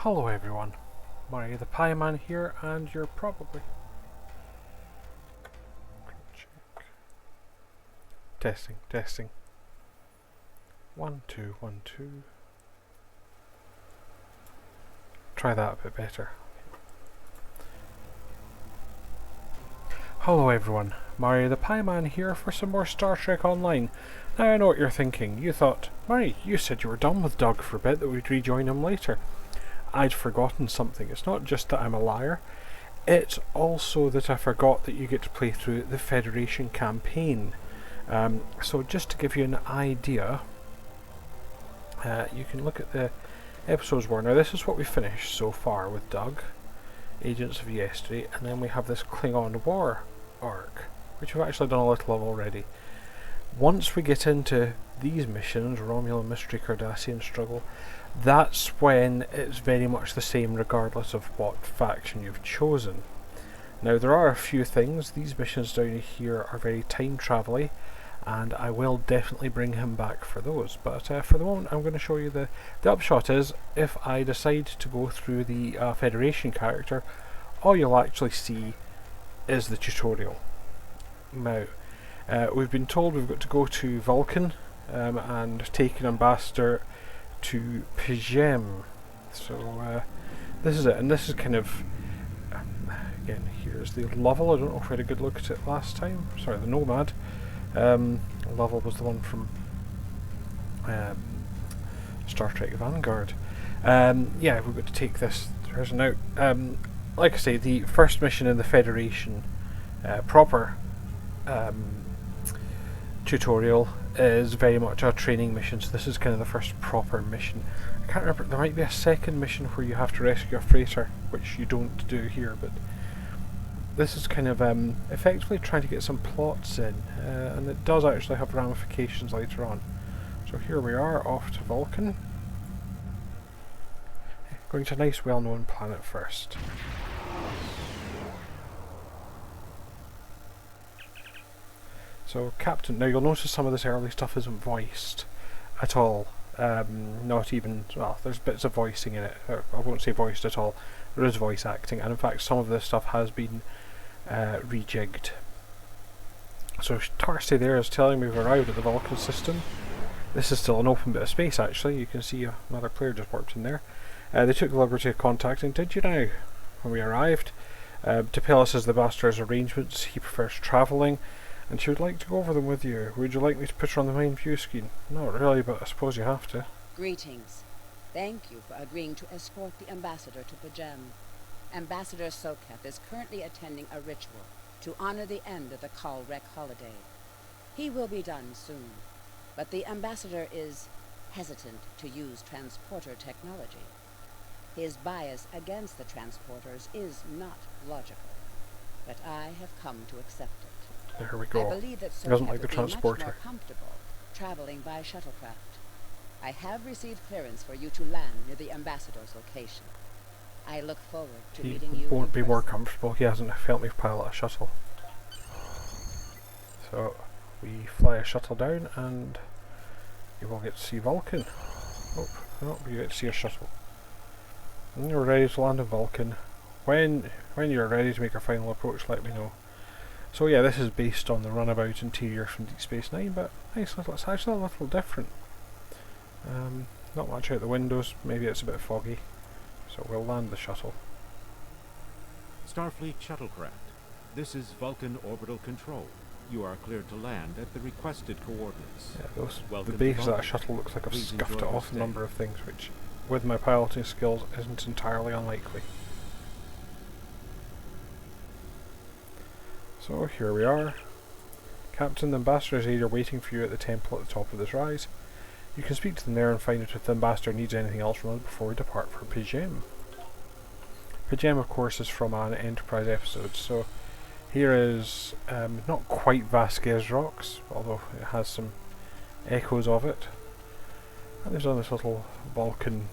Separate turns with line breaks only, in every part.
Hello everyone, Murray the Pie Man here, and you're probably... Testing. 1, 2, 1, 2. Try that a bit better. Hello everyone, Murray the Pie Man here for some more Star Trek Online. Now I know what you're thinking. You thought, Murray, you said you were done with Doug for a bit, that we'd rejoin him later. I'd forgotten something. It's not just that I'm a liar, it's also that I forgot that you get to play through the Federation campaign. So just to give you an idea, you can look at the episodes were. Now this is what we finished so far with Doug, Agents of Yesterday, and then we have this Klingon War arc, which we've actually done a little of already. Once we get into these missions, Romulan Mystery, Cardassian Struggle, that's when it's very much the same regardless of what faction you've chosen. Now there are a few things. These missions down here are very time travel-y, and I will definitely bring him back for those, but for the moment I'm going to show you the upshot is, if I decide to go through the Federation character, all you'll actually see is the tutorial. Now we've been told we've got to go to Vulcan and take an ambassador to Pt1. So this is it, and this is kind of again, here's the Lovell. I don't know if we had a good look at it last time. Sorry, the Nomad. Lovell was the one from Star Trek Vanguard. Yeah, we've got to take this. There's an out. Like I say, the first mission in the Federation proper tutorial is very much a training mission, so this is kind of the first proper mission. I can't remember, there might be a second mission where you have to rescue a freighter, which you don't do here, but this is kind of effectively trying to get some plots in, and it does actually have ramifications later on. So here we are, off to Vulcan. Going to a nice well-known planet first. So Captain, now you'll notice some of this early stuff isn't voiced at all. Not even, well, there's bits of voicing in it. I won't say voiced at all. There is voice acting, and in fact some of this stuff has been rejigged. So Tarsi there is telling me we've arrived at the Vulcan system. This is still an open bit of space actually. You can see another player just warped in there. They took the liberty of contacting, did you now? When we arrived, T'Pela says the ambassador's arrangements, he prefers travelling, and she would like to go over them with you. Would you like me to put her on the main view screen? Not really, but I suppose you have to.
Greetings. Thank you for agreeing to escort the ambassador to Pt1. Ambassador Soketh is currently attending a ritual to honor the end of the Kalrek holiday. He will be done soon, but the ambassador is hesitant to use transporter technology. His bias against the transporters is not logical, but I have come to accept it.
There we go.
I believe that
He doesn't like the
would be
transporter.
much more comfortable traveling by shuttlecraft. I have received clearance for you to land near the ambassador's location. I look forward to meeting you.
He won't be more comfortable. He hasn't felt me pilot a shuttle. So we fly a shuttle down, and you will get to see Vulcan. Oh, no, you get to see a shuttle. And you're ready to land in Vulcan. When you're ready to make a final approach, let me know. So yeah, this is based on the runabout interior from Deep Space Nine, but nice little, it's actually a little different. Not much out the windows, maybe it's a bit foggy. So we'll land the shuttle.
Starfleet shuttlecraft. This is Vulcan Orbital Control. You are cleared to land at the requested coordinates.
Yeah, the base of that shuttle looks like I've scuffed it off a number of things, which, with my piloting skills, isn't entirely unlikely. So here we are. Captain, the ambassador's aide are waiting for you at the temple at the top of this rise. You can speak to them there and find out if the ambassador needs anything else from us before we depart for Pt1. Pt1, of course, is from an Enterprise episode, so here is not quite Vasquez rocks, although it has some echoes of it. And there's on this little Vulcan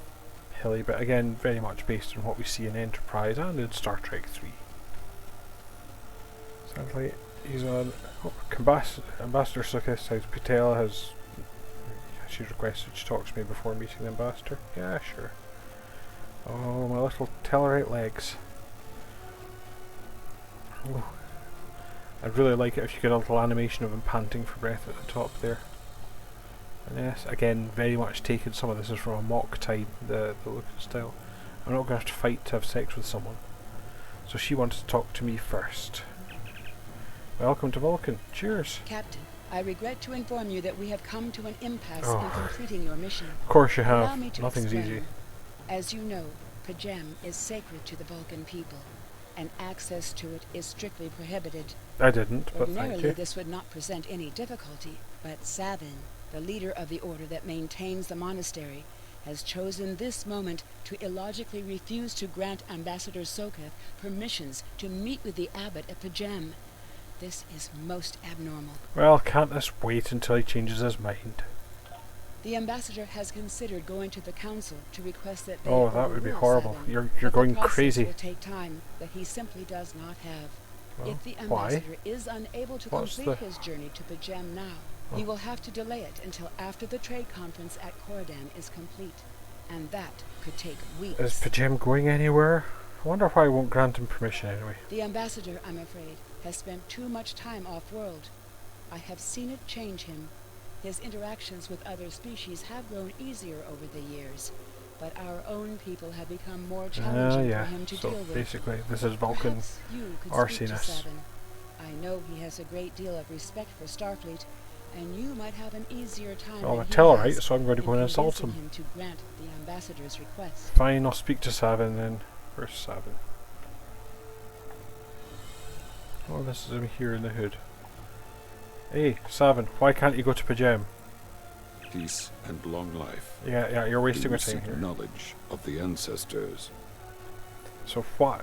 hilly, but again very much based on what we see in Enterprise and in Star Trek 3. Sounds like he's on. Oh, Ambassador Soketh says Pt1 has. She's requested she talks to me before meeting the ambassador. Yeah, sure. Oh, my little Tellarite legs. Oh. I'd really like it if you get a little animation of him panting for breath at the top there. And yes, again, very much taken. Some of this is from a mock time, the look and style. I'm not going to have to fight to have sex with someone. So she wanted to talk to me first. Welcome to Vulcan. Cheers.
Captain, I regret to inform you that we have come to an impasse in completing your mission.
Of course you
Allow
have.
me to
Nothing's
explain.
easy.
As you know, Pajem is sacred to the Vulcan people, and access to it is strictly prohibited.
I didn't, but thank
Ordinarily,
you.
this would not present any difficulty, but Savin, the leader of the order that maintains the monastery, has chosen this moment to illogically refuse to grant Ambassador Soketh permissions to meet with the abbot at Pajem. This is most abnormal.
Well, can't this wait until he changes his mind?
The ambassador has considered going to the council to request that they
Oh, that would be
overrule
horrible.
Savin,
You're
but
going
the process
crazy.
will take time that he simply does not have.
Well,
If the
why?
ambassador is unable to
What's
complete
the-
his journey to Pajem now, he will have to delay it until after the trade conference at Corridan is complete, and that could take weeks.
Is Pajem going anywhere? I wonder why I won't grant him permission anyway.
The ambassador, I'm afraid, has spent too much time off-world. I have seen it change him. His interactions with other species have grown easier over the years, but our own people have become more challenging
Yeah.
for him to
So
deal with.
basically, this is Vulcan
Perhaps you could speak to
arsiness.
Savin. I know he has a great deal of respect for Starfleet, and you might have an easier time
Oh,
than
a
he
Tellarite,
has
so I'm going to
in
go and insult
convincing
him.
to grant the ambassador's request.
Fine, I'll speak to Savin then. Where's Savin? Oh, this is him here in the hood. Hey, Savin, why can't you go to Pajem?
Peace and long life.
Yeah, you're wasting
Do
my
you
time
seek
here.
knowledge of the ancestors?
So why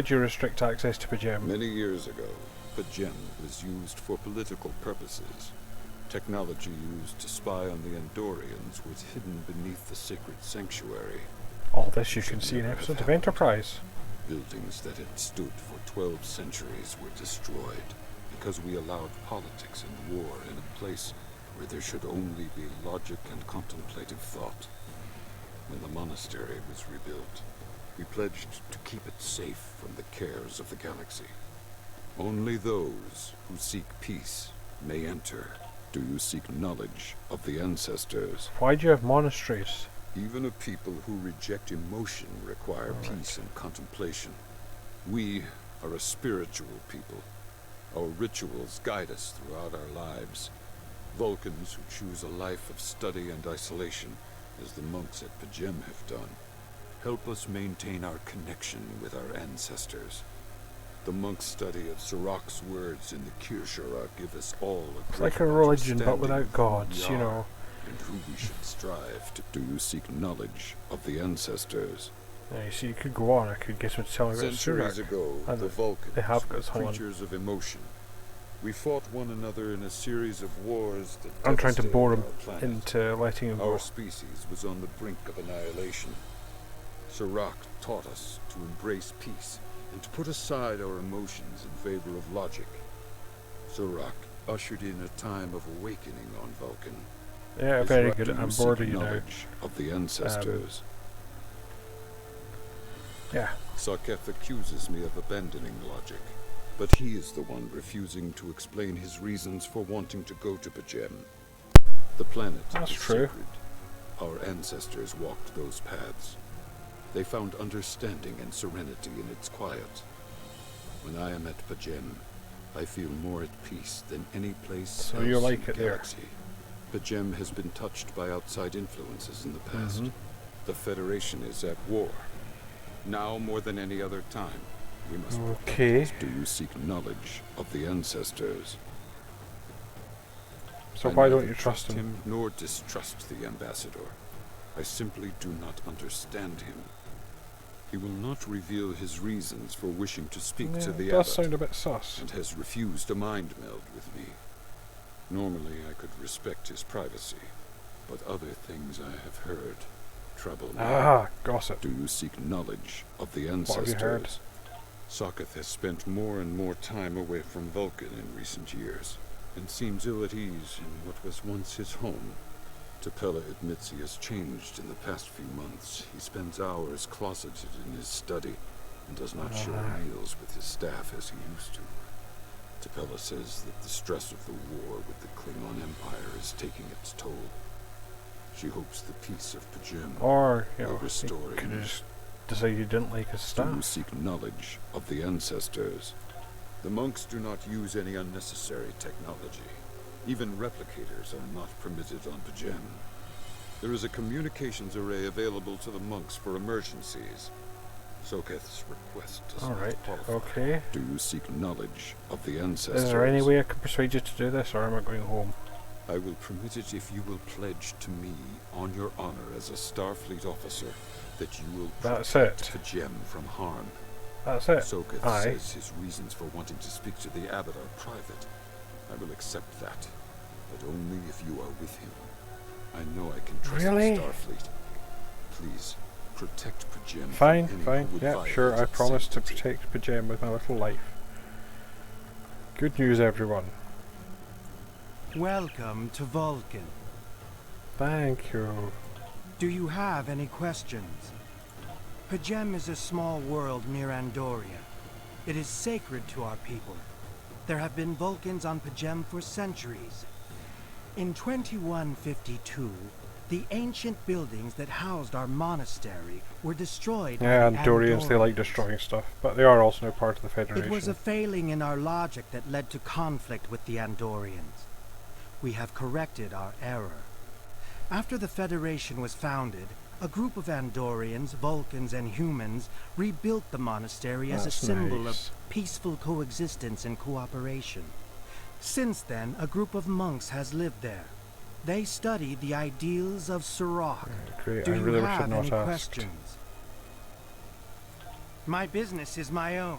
do you restrict access to Pajem?
Many years ago, Pajem was used for political purposes. Technology used to spy on the Andorians was hidden beneath the sacred sanctuary.
All this you can see in episodes of Enterprise.
Buildings that had stood for 12 centuries were destroyed because we allowed politics and war in a place where there should only be logic and contemplative thought. When the monastery was rebuilt, we pledged to keep it safe from the cares of the galaxy. Only those who seek peace may enter. Do you seek knowledge of the ancestors?
Why do you have monasteries?
Even a people who reject emotion require peace and contemplation. We are a spiritual people. Our rituals guide us throughout our lives. Vulcans who choose a life of study and isolation, as the monks at Pajem have done, help us maintain our connection with our ancestors. The monks' study of Sirach's words in the Kirshara give us all a
It's like a
greater
religion, but
understanding
without
of who
gods,
we
you
are
know.
and who we should strive to. Do you seek knowledge of the ancestors?
Yeah, you see, you could go on. I could get him to tell me about
Centuries
Surak.
ago,
And
the Vulcans
they have
were
got someone.
creatures of emotion. We fought one another in a series of wars that
I'm trying to
devastated
bore him
our planet.
into letting him go.
Our species was on the brink of annihilation. Sirach taught us to embrace peace and to put aside our emotions in favor of logic. Sirach ushered in a time of awakening on Vulcan.
Yeah,
His
very
right
good.
to
I'm
seek
bored of you now.
knowledge of the ancestors.
Yeah.
Soketh accuses me of abandoning logic, but he is the one refusing to explain his reasons for wanting to go to Pajem. The planet
That's
is
true.
sacred. Our ancestors walked those paths. They found understanding and serenity in its quiet. When I am at Pajem, I feel more at peace than any place
So
else
you like
in
it
the
there.
galaxy. Pajem has been touched by outside influences in the past. The Federation is at war. Now more than any other time, we must
Okay.
Do you seek knowledge of the ancestors?
So
I
why don't
neither
you trust him?
nor distrust the ambassador. I simply do not understand him. He will not reveal his reasons for wishing to speak
Yeah,
to the
it does
abbot,
sound a bit sus.
and has refused a mind meld with me. Normally I could respect his privacy, but other things I have heard trouble me.
Ah, gossip.
Do you seek knowledge of the
What have you heard?
ancestors? Soketh has spent more and more time away from Vulcan in recent years, and seems ill at ease in what was once his home. T'Pella admits he has changed in the past few months. He spends hours closeted in his study and does not share meals with his staff as he used to. T'Pella says that the stress of the war with the Klingon Empire is taking its toll. She hopes the peace of Pajem
Or, you
will
know,
restore
you could
him.
just decide you didn't like his
To
stuff.
seek knowledge of the ancestors. The monks do not use any unnecessary technology. Even replicators are not permitted on Pajem. There is a communications array available to the monks for emergencies. Soketh's request does
Alright,
not qualify.
okay.
Do you seek knowledge of the ancestors?
Is there any way I can persuade you to do this, or am I going home?
I will permit it if you will pledge to me, on your honor as a Starfleet officer, that you will
That's
protect
it.
Pajem from harm.
That's it.
Soketh
Aye.
says his reasons for wanting to speak to the abbot are private. I will accept that, but only if you are with him. I know I can trust
Really?
the Starfleet. Please, protect Pajem
Fine,
from any
fine.
who would
Yeah,
violate
sure. I
its
promise to
sanctity.
protect Pajem with my little life. Good news, everyone.
Welcome to Vulcan.
Thank you.
Do you have any questions? Pajem is a small world near Andoria. It is sacred to our people. There have been Vulcans on Pajem for centuries. In 2152, the ancient buildings that housed our monastery were destroyed
Yeah,
by the
Andorians, they like
Andorians.
destroying stuff, but they are also now part of the Federation.
It was a failing in our logic that led to conflict with the Andorians. We have corrected our error. After the Federation was founded, a group of Andorians, Vulcans, and humans rebuilt the monastery as a
That's
symbol
nice.
of peaceful coexistence and cooperation. Since then, a group of monks has lived there. They study the ideals of Sirach.
Great,
Do
I
you
really wish I'd
have
not
any
asked.
questions? My business is my own.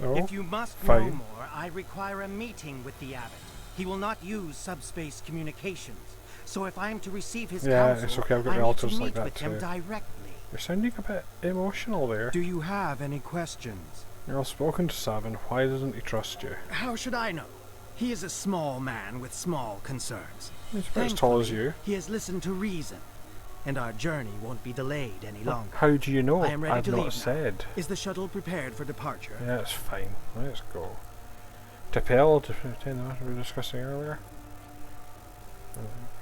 Oh,
If you must know
fine.
more, I require a meeting with the abbot. He will not use subspace communications. So if I am to receive his
Yeah,
counsel,
it's okay, I've got
I need to
relatives
meet
like that
with him
too.
directly.
You're sounding a bit emotional there.
Do you have any questions?
You're all spoken to Savin. Why doesn't he trust you?
How should I know? He is a small man with small concerns.
He's about as tall as
Thankfully,
you.
He has listened to reason, and our journey won't be delayed any longer.
How do you know?
I am ready
I've
to
not
leave now.
said.
Is the shuttle prepared for departure?
Yeah, it's fine. Let's go. T'Pella, to retain that we were discussing earlier.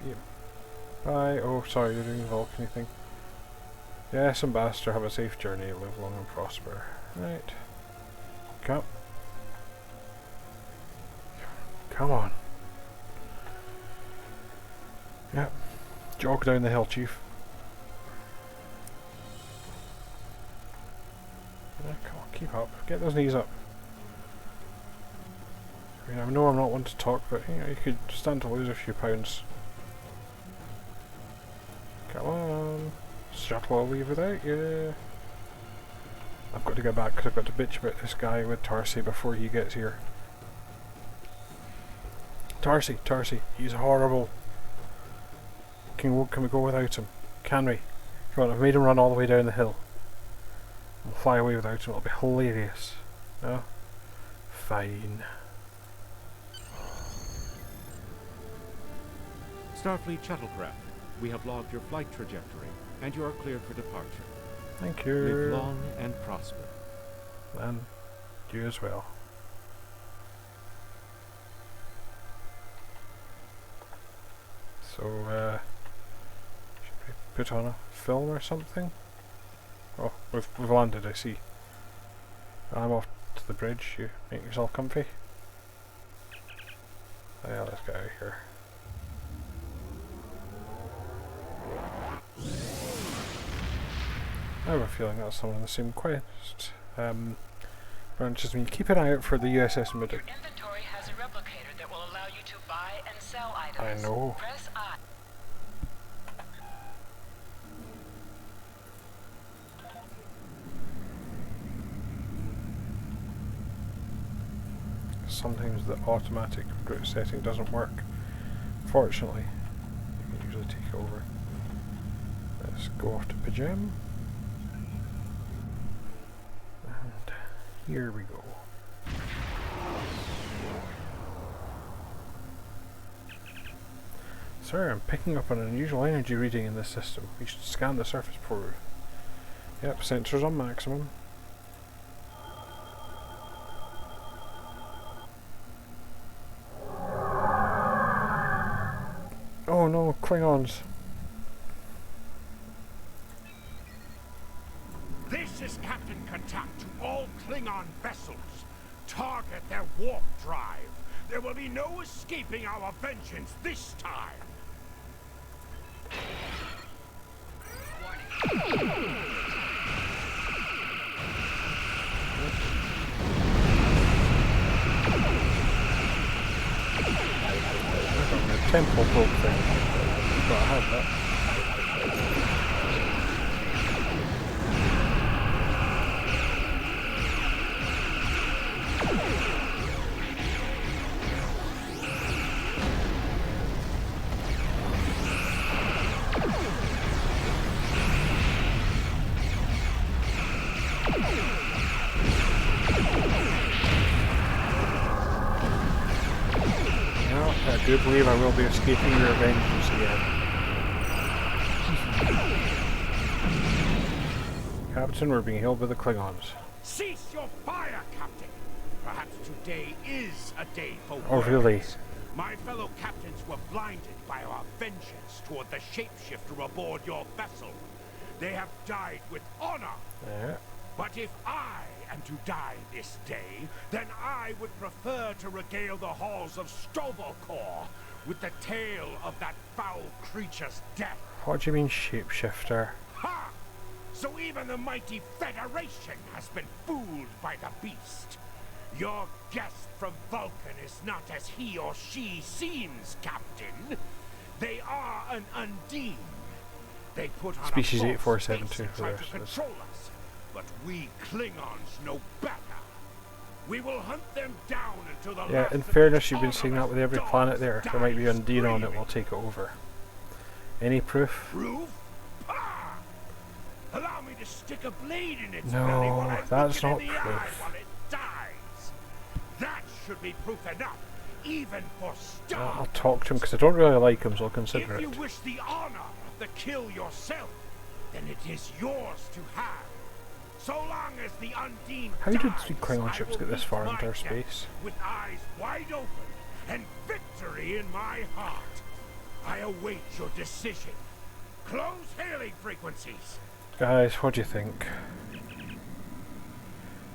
Yep. Bye. Oh, sorry, you're doing the Vulcan thing. Yes, Ambassador, have a safe journey, live long and prosper. Right. Come. Come on. Yep. Jog down the hill, Chief. Yeah, come on, keep up. Get those knees up. I mean, I know I'm not one to talk, but you know, you could stand to lose a few pounds. Come on. Shuttle will leave without you. I've got to get back because I've got to bitch about this guy with Tarsi before he gets here. Tarsi, he's horrible. Can we go without him? Can we? Come on, I've made him run all the way down the hill. We'll fly away without him, it'll be hilarious. No? Fine.
Starfleet shuttlecraft, we have logged your flight trajectory, and you are cleared for departure.
Thank
Live
you.
long and prosper.
And you as well. So, should we put on a film or something? Oh, we've landed, I see. I'm off to the bridge, you make yourself comfy. Oh, yeah, let's get out of here. I have a feeling that's someone in the same quest. Branches me. Keep an eye out for the USS Midden.
Your inventory has a replicator that will allow you to buy and sell items.
I know.
Press I.
Sometimes the automatic route setting doesn't work. Fortunately, you can usually take over. Let's go off to Pajem. And here we go. Sir, I'm picking up an unusual energy reading in this system. We should scan the surface before. Yep, sensors on maximum. Oh no, Klingons.
This is Captain Contact to all Klingon vessels. Target their warp drive. There will be no escaping our vengeance this time.
Temple probe thing. But I have that. I do believe I will be escaping your vengeance again. Captain, we're being held by the Klingons.
Cease your fire, Captain! Perhaps today is a day for
Oh,
words.
really?
My fellow captains were blinded by our vengeance toward the shapeshifter aboard your vessel. They have died with honor.
Yeah.
But if I am to die this day, then I would prefer to regale the halls of Stovokor with the tale of that foul creature's death.
What do you mean, shapeshifter?
Ha! So even the mighty Federation has been fooled by the beast. Your guest from Vulcan is not as he or she seems, Captain. They are an Undine. They put on
Species
a false
8472
face and
for
try
the
to
rest of us.
control us. But we Klingons know better. We will hunt them down until the
Yeah,
last
in
of
fairness,
these
you've been saying that
honorless
with every
dogs
planet there. There might be
dies
Undine on it,
screaming.
we'll take it over. Any proof?
Proof? Ah! Allow me to stick a blade in its
No,
belly while I
that's
look it
not
in the eye
proof.
while it dies. That should be proof enough, even for Star.
I'll talk to him because I don't really like him, so I'll consider
If you
it.
wish the honor of the kill yourself, then it is yours to have. So long as the Undine
How did
dies,
the Klingon
I
ships
will
get this
meet
far
my
into our
death
space?
with eyes wide open and victory in my heart. I await your decision. Close hailing frequencies.
Guys, what do you think?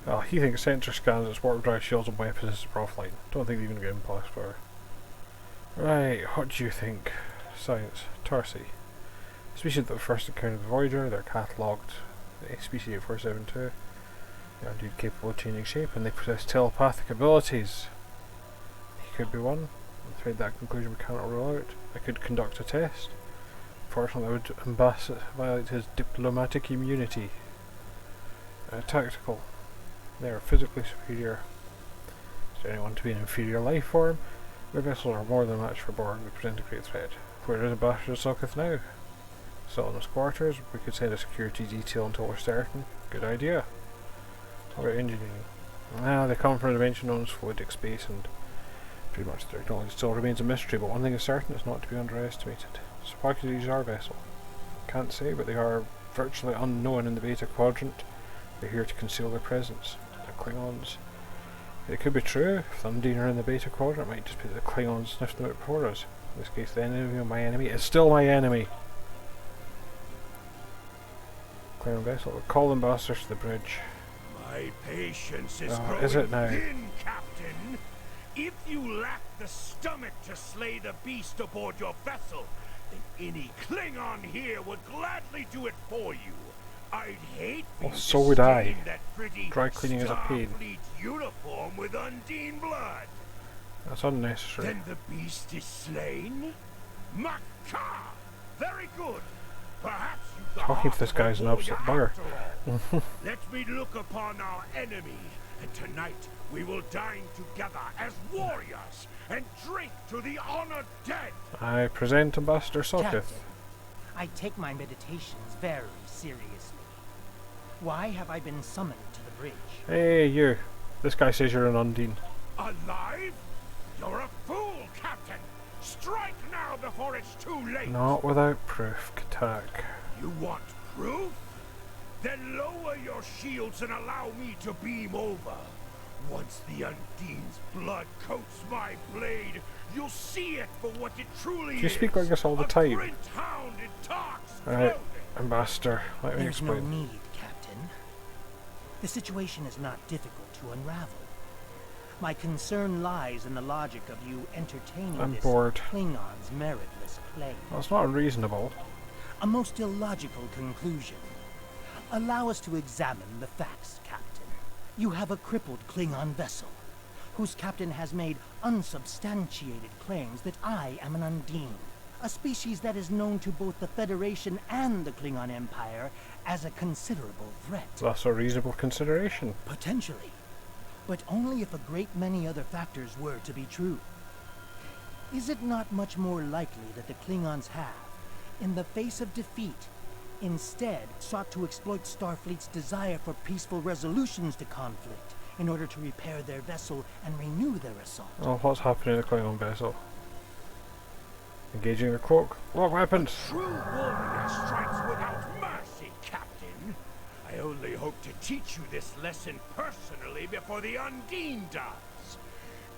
Oh, he thinks sensor scans its warp drive shields and weapons are offline. Don't think they're even getting impulse power. Right, what do you think? Science. Tarsi. Species that first encountered the Voyager, they're catalogued species 8472. They are indeed capable of changing shape and they possess telepathic abilities. He could be one. I'm afraid that conclusion we cannot rule out. I could conduct a test. Fortunately, I would violate his diplomatic immunity. Tactical. They are physically superior. Is there anyone to be an inferior life form? Their vessels are more than a match for Borg. They present a great threat. Where is Ambassador Sulkith now? Still in his quarters. We could send a security detail until we're certain. Good idea. What about engineering? They come from a dimension known as fluidic space, and pretty much their technology still remains a mystery, but one thing is certain, it's not to be underestimated. So why could they use our vessel? Can't say, but they are virtually unknown in the Beta Quadrant. They're here to conceal their presence. The Klingons. It could be true. If the Undine are in the Beta Quadrant, it might just be the Klingons sniffing them out before us. In this case, the enemy of my enemy is still my enemy. Klingon vessel. We'll call ambassadors to the bridge.
My patience is
Oh,
growing
is it now?
thin, Captain. If you lack the stomach to slay the beast aboard your vessel, then any Klingon here would gladly do it for you. I'd hate for
Well,
you
so
to
would I.
stain that pretty
Dry cleaning is a pain.
Starfleet uniform with Undine blood.
That's unnecessary.
Then the beast is slain? Makar! Very good. Perhaps you've the
Talking to
heart
this
of a
guy's an
warrior
absolute bugger.
after all. Let me look upon our enemy, and tonight we will dine together as warriors and drink to the honored dead.
I present Ambassador Sulkith.
Captain, I take my meditations very seriously. Why have I been summoned to the bridge?
Hey, you. This guy says you're an Undine.
Alive? You're a fool, Captain. Strike now before it's too late!
Not without proof, Katak.
You want proof? Then lower your shields and allow me to beam over. Once the Undine's blood coats my blade, you'll see it for what it truly is.
You speak like this all the time.
A print hound in Tark's
Alright,
clothing.
Ambassador, let me
There's no
explain.
need, Captain. The situation is not difficult to unravel. My concern lies in the logic of you entertaining
I'm
this
bored.
Klingon's meritless claim.
Well, it's not unreasonable.
A most illogical conclusion. Allow us to examine the facts, Captain. You have a crippled Klingon vessel, whose captain has made unsubstantiated claims that I am an Undine, a species that is known to both the Federation and the Klingon Empire as a considerable threat.
That's a reasonable consideration.
Potentially, but only if a great many other factors were to be true. Is it not much more likely that the Klingons have, in the face of defeat, instead sought to exploit Starfleet's desire for peaceful resolutions to conflict in order to repair their vessel and renew their assault?
Well, what's happening in the Klingon vessel? Engaging the cloak. Lock weapons!
True warrior strikes without mercy, Captain. I only hope to teach you this lesson personally before the Undine does.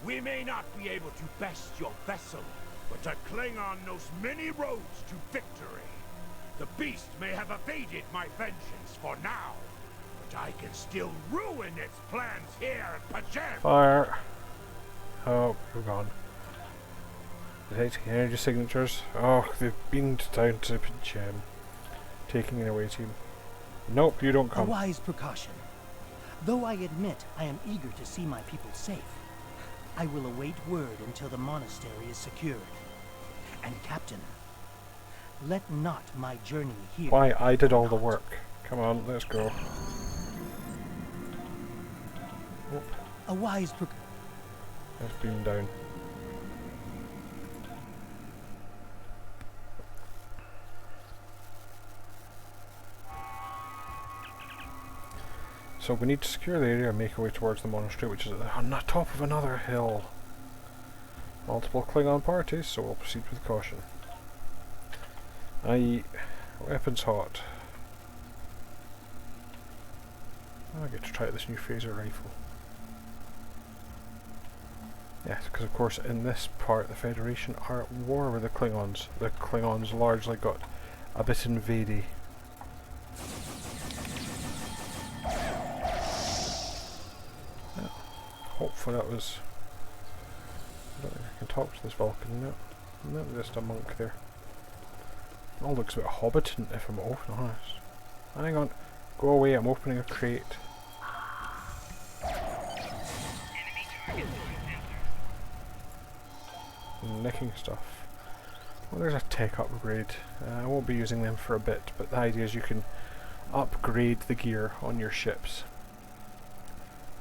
We may not be able to best your vessel, but a Klingon knows many roads to victory. The beast may have evaded my vengeance for now, but I can still ruin its plans here at Pajem.
Fire! Oh, you're gone. Detecting energy signatures. Oh, they've beamed down to Pajem. Taking an away team. Nope, you don't
A
come.
wise precaution. Though I admit I am eager to see my people safe, I will await word until the monastery is secured. And Captain, let not my journey here...
Why? I did all the work. Come on, let's go. Oh,
A wise
let's beam down. So we need to secure the area and make our way towards the monastery, which is on the top of another hill. Multiple Klingon parties, so we'll proceed with caution. Weapons hot. I get to try out this new phaser rifle. Yes, because of course in this part the Federation are at war with the Klingons. The Klingons largely got a bit invadey. Hopefully that was... I don't think I can talk to this Vulcan. No, no, just a monk there. It all looks a bit hobbiton if I'm often honest. Hang on, go away, I'm opening a crate. Nicking stuff. Well, there's a tech upgrade. I won't be using them for a bit, but the idea is you can upgrade the gear on your ships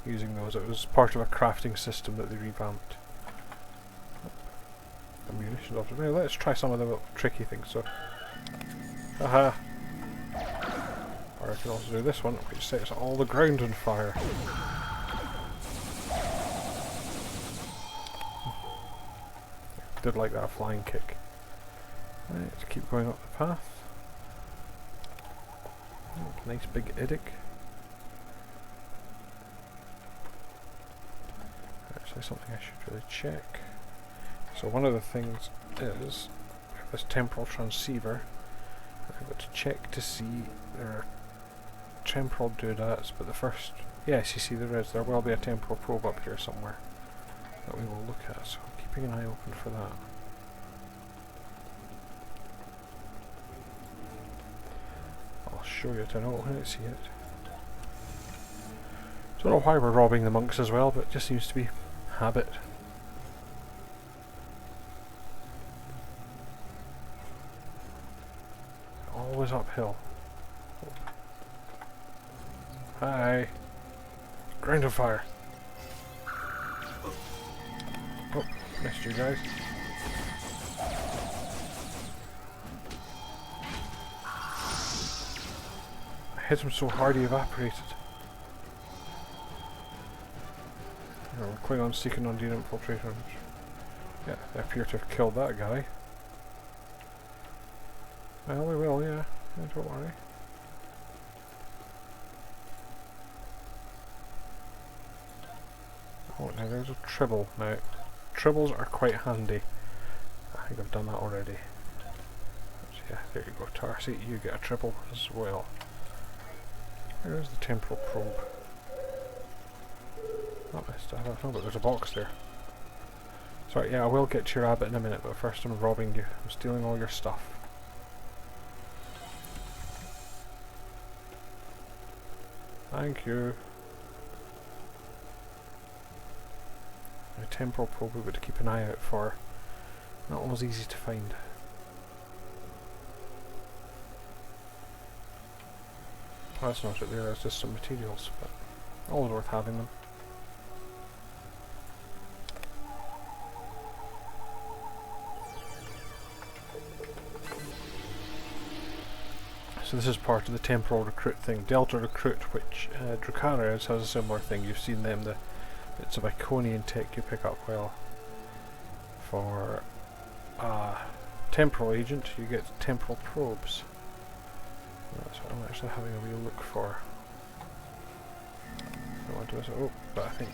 using those. It was part of a crafting system that they revamped. Ammunition option. Now let's try some of the little tricky things. So, aha! Or I can also do this one, which sets all the ground on fire. Did like that flying kick. Right, let's keep going up the path. Oh, nice big iddick. Actually, something I should really check. So one of the things is this temporal transceiver. I've got to check to see there are temporal doodads, but the first, yes, you see there is. There will be a temporal probe up here somewhere that we will look at. So keeping an eye open for that. I'll show you it. I know when I see it. Don't know why we're robbing the monks as well, but it just seems to be habit. Always uphill. Hi. Ground of fire. Oh, missed you guys. I hit him so hard he evaporated. Klingons seeking Undine infiltrators. Yeah, they appear to have killed that guy. Well, we will, yeah. Yeah, don't worry. Oh, now there's a tribble. Now, tribbles are quite handy. I think I've done that already. So yeah, there you go, Tarsi. You get a tribble as well. Where's the temporal probe? Not missed. I don't know, but there's a box there. Sorry, yeah, I will get to your abbot in a minute, but first I'm robbing you. I'm stealing all your stuff. Thank you. A temporal probe we would keep an eye out for. Not always easy to find. That's not it there, that's just some materials, but always worth having them. So this is part of the temporal recruit thing. Delta Recruit, which Drukhara has a similar thing. You've seen them, it's a Iconian tech you pick up well. For a temporal agent, you get temporal probes. That's what I'm actually having a wee look for. I want to miss it. Oh, but I think.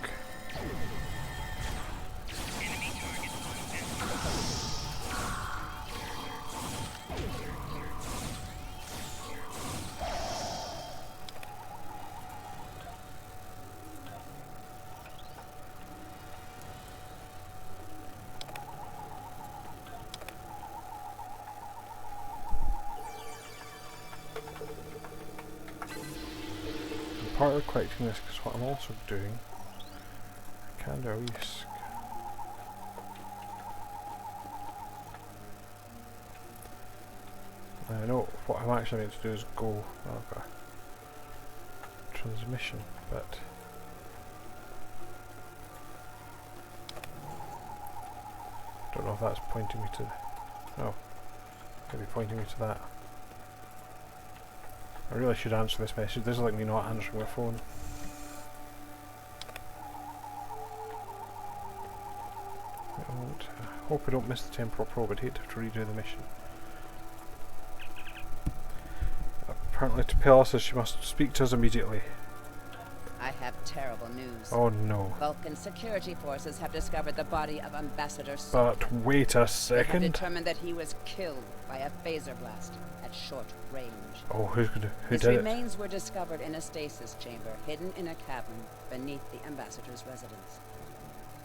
Partly collecting this because what I'm also doing, I can do a wee I know what I'm actually meant to do is go. Oh, I've got a transmission, but don't know if that's pointing me to. No, maybe pointing me to that. I really should answer this message. This is like me not answering my phone. I hope I don't miss the temporal probe. I'd hate to have to redo the mission. Apparently Tapela says she must speak to us immediately.
I have terrible news.
Oh no.
Vulcan security forces have discovered the body of Ambassador
But wait a
They have
second.
determined that he was killed by a phaser blast at short range.
Oh, who
His
did it?
remains were discovered in a stasis chamber hidden in a cavern beneath the Ambassador's residence.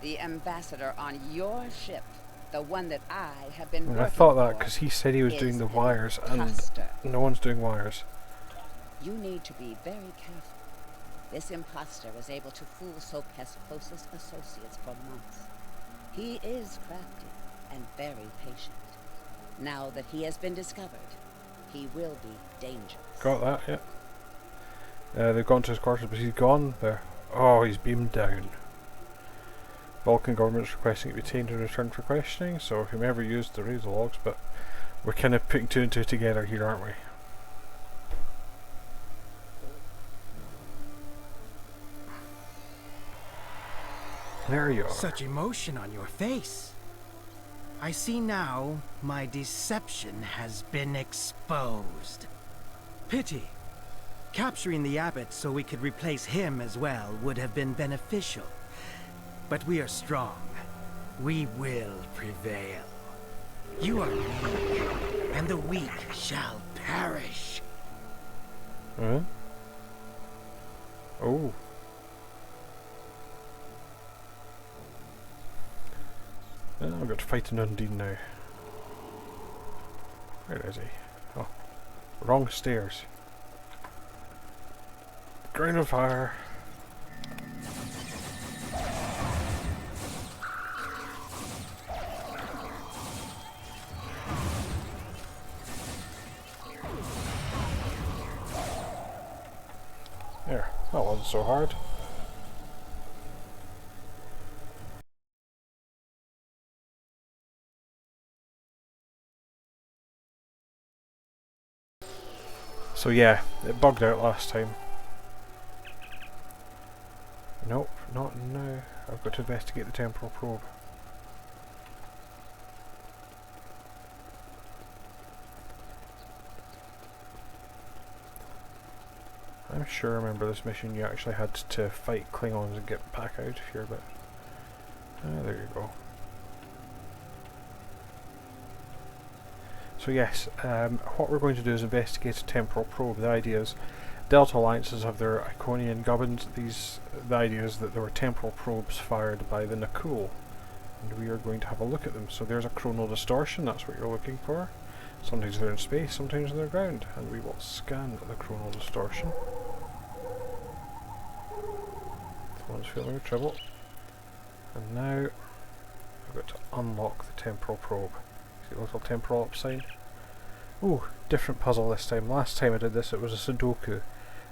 The Ambassador on your ship, the one that I have been working
I thought that
for,
because he said he was doing
is
the
an
wires and
imposter.
no one's doing wires.
You need to be very careful. This imposter was able to fool Soketh's closest associates for months. He is crafty and very patient. Now that he has been discovered, he will be dangerous.
Got that, yeah. They've gone to his quarters, but he's gone there. Oh, he's beamed down. Vulcan government's requesting it be taken in return for questioning, so whomever used the radio logs, but we're kind of putting two and two together here, aren't we? There you are.
Such emotion on your face. I see now my deception has been exposed. Pity. Capturing the abbot so we could replace him as well would have been beneficial. But we are strong. We will prevail. You are weak, and the weak shall perish.
Huh? Oh. I've got to fight an Undine now. Where is he? Oh, wrong stairs. Ground of fire. There, that wasn't so hard. So yeah, it bugged out last time. Nope, not now. I've got to investigate the temporal probe. I'm sure I remember this mission you actually had to fight Klingons and get back out of here, but... there you go. So yes, what we're going to do is investigate a temporal probe. The idea is Delta Alliances have their Iconian gubbins. The idea is that there were temporal probes fired by the Nakul, and we are going to have a look at them. So there's a chronal distortion, that's what you're looking for. Sometimes they're in space, sometimes they're ground, and we will scan the chronal distortion. Someone's feeling a trouble. And now I've got to unlock the temporal probe. See the little temporal up sign? Ooh, different puzzle this time. Last time I did this it was a Sudoku.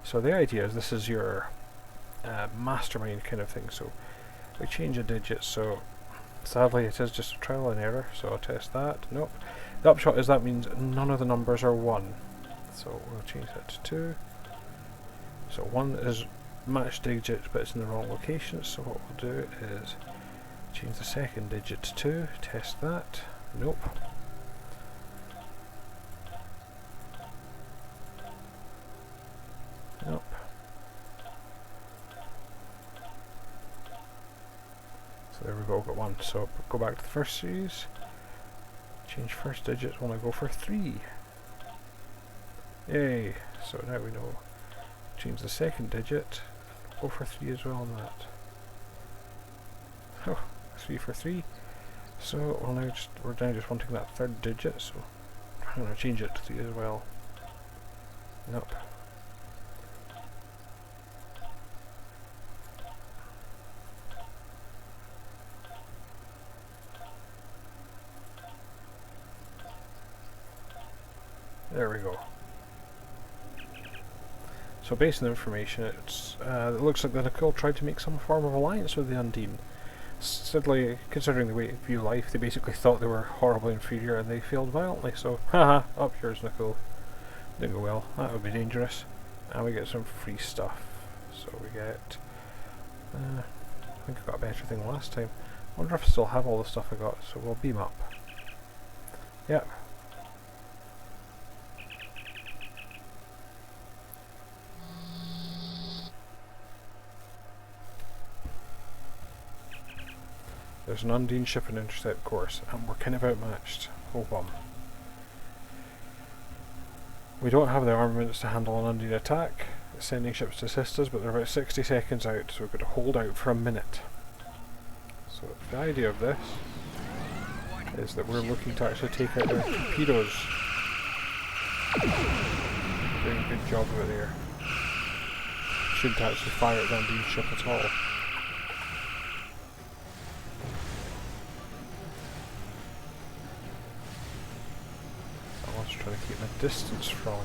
So the idea is this is your mastermind kind of thing. So we change a digit, so sadly it is just a trial and error, so I'll test that. Nope. The upshot is that means none of the numbers are 1. So we'll change that to 2. So 1 is matched digit but it's in the wrong location, so what we'll do is change the second digit to 2, test that. Nope. Nope. So there we go, got 1. So go back to the first series. Change first digit when I go for 3. Yay! So now we know. Change the second digit. Go for 3 as well on that. Oh, 3 for 3. So we're now just wanting that third digit, so I'm going to change it to 3 as well. Nope. There we go. So based on the information, it looks like the Nakul tried to make some form of alliance with the Undine. Sadly, considering the way they view life, they basically thought they were horribly inferior and they failed violently, so haha, up yours Nakul. Didn't go well, that would be dangerous. And we get some free stuff. So we get... I think I got a better thing last time. I wonder if I still have all the stuff I got, so we'll beam up. Yep. There's an Undine ship and intercept course, and we're kind of outmatched. Oh bum. We don't have the armaments to handle an Undine attack, sending ships to assist us, but they're about 60 seconds out, so we've got to hold out for a minute. So the idea of this is that we're looking to actually take out their torpedoes. Doing a good job of it there. Shouldn't actually fire at the Undine ship at all. Trying to keep my distance from it.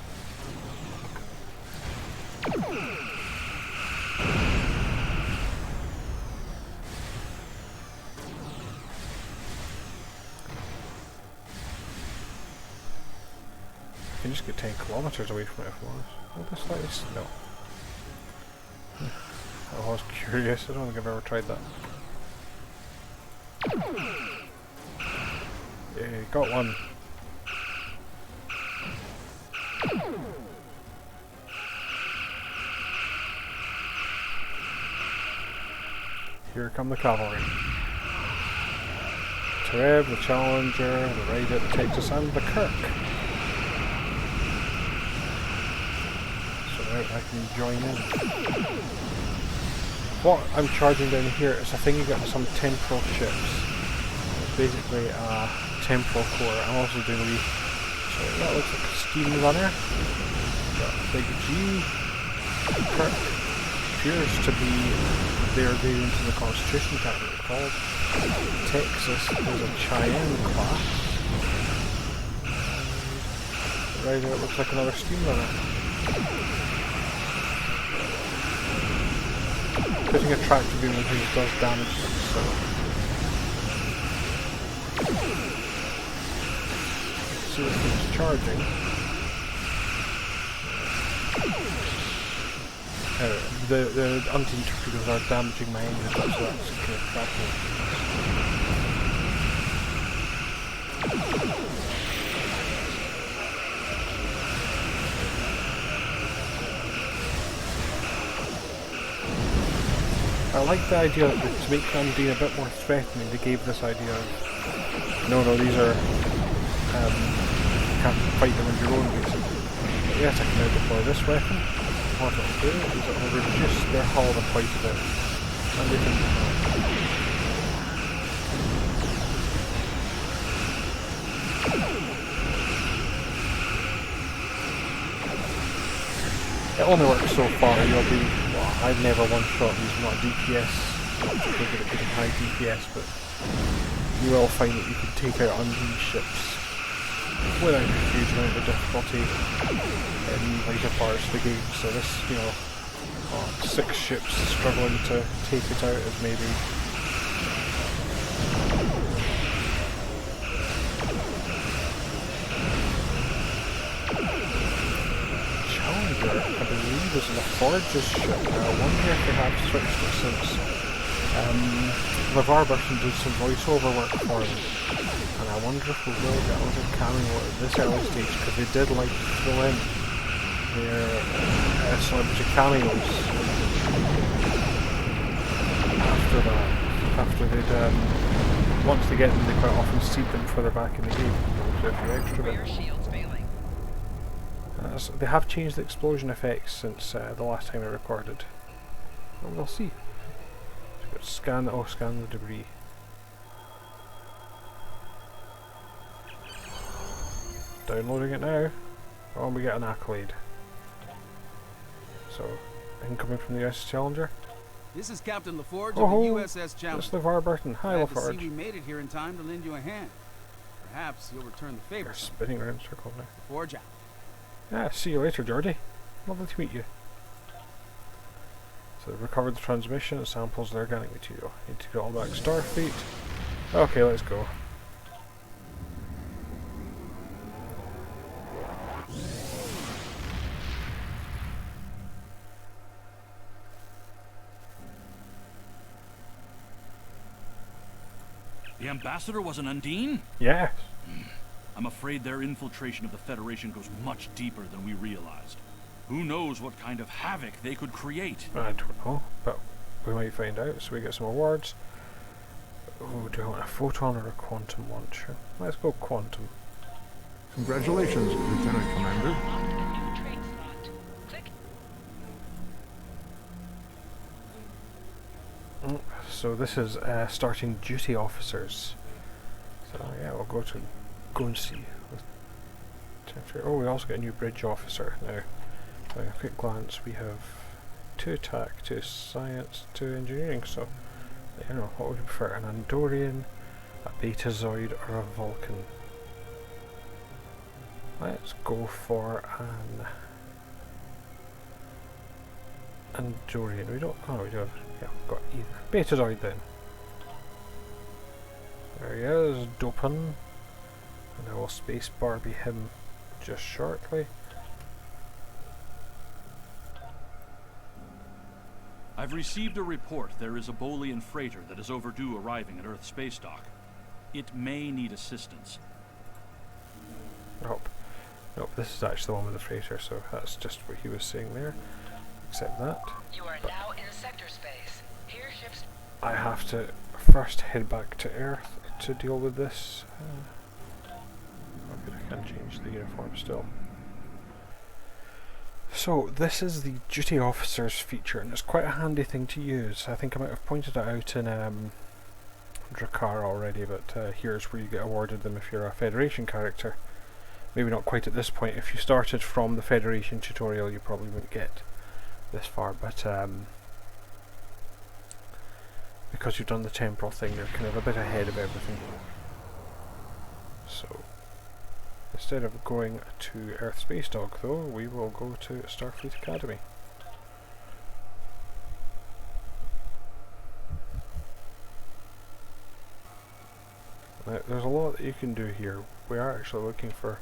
I can just get 10 kilometers away from it if I want. Will this let us? No. I was curious, I don't think I've ever tried that. Yay, got one. Here come the cavalry. Tereb, the Challenger, the Raider, the Texas, and the Kirk. So now I can join in. What I'm charging down here is a thing you get with some temporal ships. It's basically a temporal core. I'm also doing a wee... So that looks like a steam runner. Got a big G. Kirk appears to be their variant in the Constitution, can't remember what it's called. Texas is a Cheyenne class. And right there it looks like another steam runner. Putting a tractor beam on things does damage them, so... See if it's charging. The Undine torpedoes are damaging my engine, so that's kind of tracking. I like the idea that to make Undine a bit more threatening, they gave this idea of no, these are you can't fight them on your own basically. But yes, I can now deploy this weapon. What it'll do is it will reduce their hull by quite a bit. And they can it only works so far. You'll be I've never one-shot these, not DPS, not particularly good at getting high DPS, but you will find that you can take out Undine ships without a huge amount of difficulty in later parts of the game. So this, 6 ships struggling to take it out is maybe I believe is the Forge's ship now. I wonder if they have switched it since LeVar Burton did some voiceover work for them. And I wonder if we will get a little cameo at this early stage, because they did like to throw in their celebrity cameos after that. After they'd, once they get them, they quite often seed them further back in the game. So a few extra bits. They have changed the explosion effects since the last time I recorded. Well, we'll see. Scan the debris. Downloading it now. Oh, and we get an accolade. So, incoming from the USS Challenger.
This is Captain LaForge of the USS Challenger.
It's LeVar Burton. Hi,
Glad
LaForge.
to see we made it here in time to lend you a hand. Perhaps you'll return the favor.
You're spinning around in circles now.
Forge out.
Yeah, see you later, Geordie. Lovely to meet you. So they've recovered the transmission and samples their organic material. Need to get all back to Starfleet. Okay, let's go.
The ambassador was an Undine?
Yes.
I'm afraid their infiltration of the Federation goes much deeper than we realized. Who knows what kind of havoc they could create?
I don't know, but we might find out. So we get some awards. Oh, do I want a photon or a quantum launcher? Let's go quantum.
Congratulations, Lieutenant Commander.
So this is starting duty officers. So yeah, we'll go and see. Oh, we also get a new bridge officer now. By a quick glance, we have 2 attack, 2 science, 2 engineering. So, what would you prefer? An Andorian, a Betazoid, or a Vulcan? Let's go for an Andorian. We don't. Oh, we do have. Yeah, we've got either. Betazoid then. There he is, Dopin. And I will space Barbie him just shortly.
I've received a report there is a Bolian freighter that is overdue arriving at Earth space dock. It may need assistance.
Nope, this is actually the one with the freighter, so that's just what he was saying there. Accept that.
You are now in sector space. Here ships.
I have to first head back to Earth to deal with this. Okay, I can change the uniform still. So this is the duty officers feature, and it's quite a handy thing to use. I think I might have pointed it out in Drakkar already, but here's where you get awarded them if you're a Federation character. Maybe not quite at this point. If you started from the Federation tutorial, you probably wouldn't get this far, but because you've done the temporal thing, you're kind of a bit ahead of everything. So instead of going to Earth Space Dock, though, we will go to Starfleet Academy. Now, there's a lot that you can do here. We are actually looking for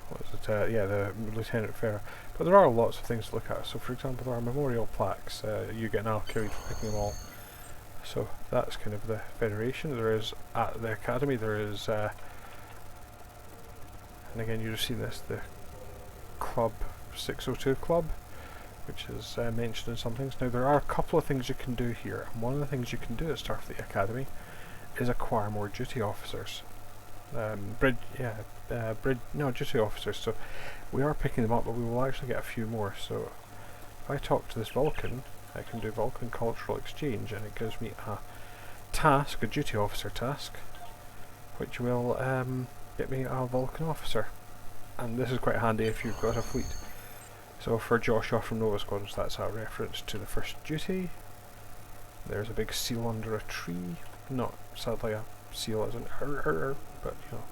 what is it? Yeah, the Lieutenant Farah. But there are lots of things to look at. So, for example, there are memorial plaques. You get an accolade for picking them all. So that's kind of the Federation. There is at the Academy. There is, and again, you've seen this, the club 602 Club, which is mentioned in some things. Now there are a couple of things you can do here, and one of the things you can do at Starfleet Academy is acquire more duty officers. Duty officers. So we are picking them up, but we will actually get a few more. So if I talk to this Vulcan, I can do Vulcan Cultural Exchange, and it gives me a task, a duty officer task, which will get me a Vulcan officer. And this is quite handy if you've got a fleet. So for Joshua from Nova Squadrons, that's a reference to the first duty. There's a big seal under a tree. Not sadly a seal as an but you know,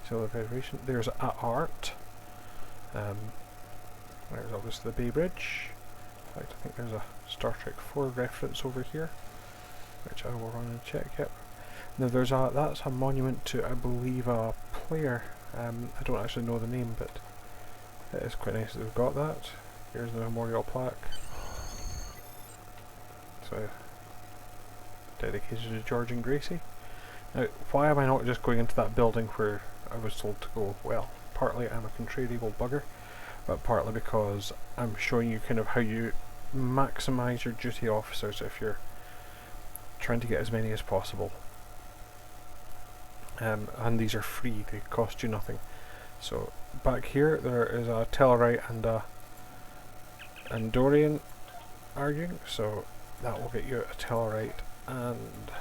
seal of Federation. There's a art. There's obviously the Bay Bridge. In fact, I think there's a Star Trek 4 reference over here, which I will run and check. Yep. Now there's that's a monument to, I believe, a player. I don't actually know the name, but it is quite nice that they've got that. Here's the memorial plaque. So, dedicated to George and Gracie. Now, why am I not just going into that building where I was told to go? Well, partly I'm a contrariable bugger, but partly because I'm showing you kind of how you maximise your duty officers if you're trying to get as many as possible. And these are free, they cost you nothing. So back here there is a Tellarite and a Andorian arguing, so that will get you a Tellarite, and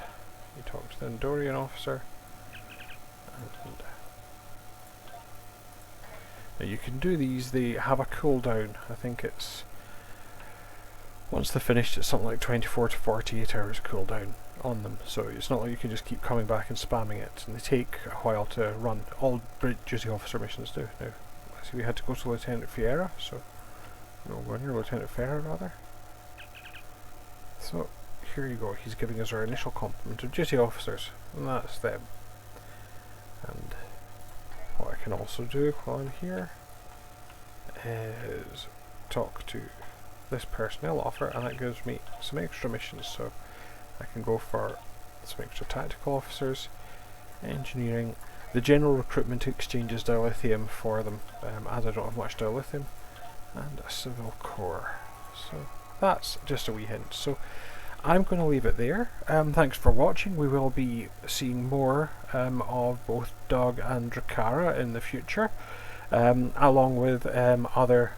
you talk to the Andorian officer, and now you can do these. They have a cooldown. I think it's, once they're finished, it's something like 24 to 48 hours cooldown on them, so it's not like you can just keep coming back and spamming it, and they take a while to run. All duty officer missions do. Now, let's see, we had to go to Lieutenant Fiera, so we'll go here, Lieutenant Fiera rather. So here you go, he's giving us our initial complement of duty officers, and that's them. And what I can also do while I'm here is talk to this personnel officer, and that gives me some extra missions, so I can go for some extra tactical officers, engineering. The general recruitment exchanges dilithium for them, as I don't have much dilithium, and a civil core. So that's just a wee hint. So I'm going to leave it there. Thanks for watching. We will be seeing more of both Doug and Drakara in the future, along with other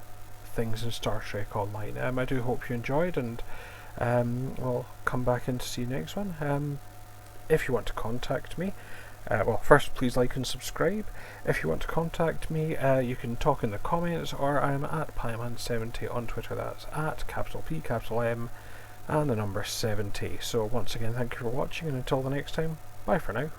things in Star Trek Online. I do hope you enjoyed, and we'll come back in to see you next one. If you want to contact me, well, first please like and subscribe. If you want to contact me, you can talk in the comments, or I'm at Pieman70 on Twitter. That's at capital P, capital M, and the number 70. So once again, thank you for watching, and until the next time, bye for now.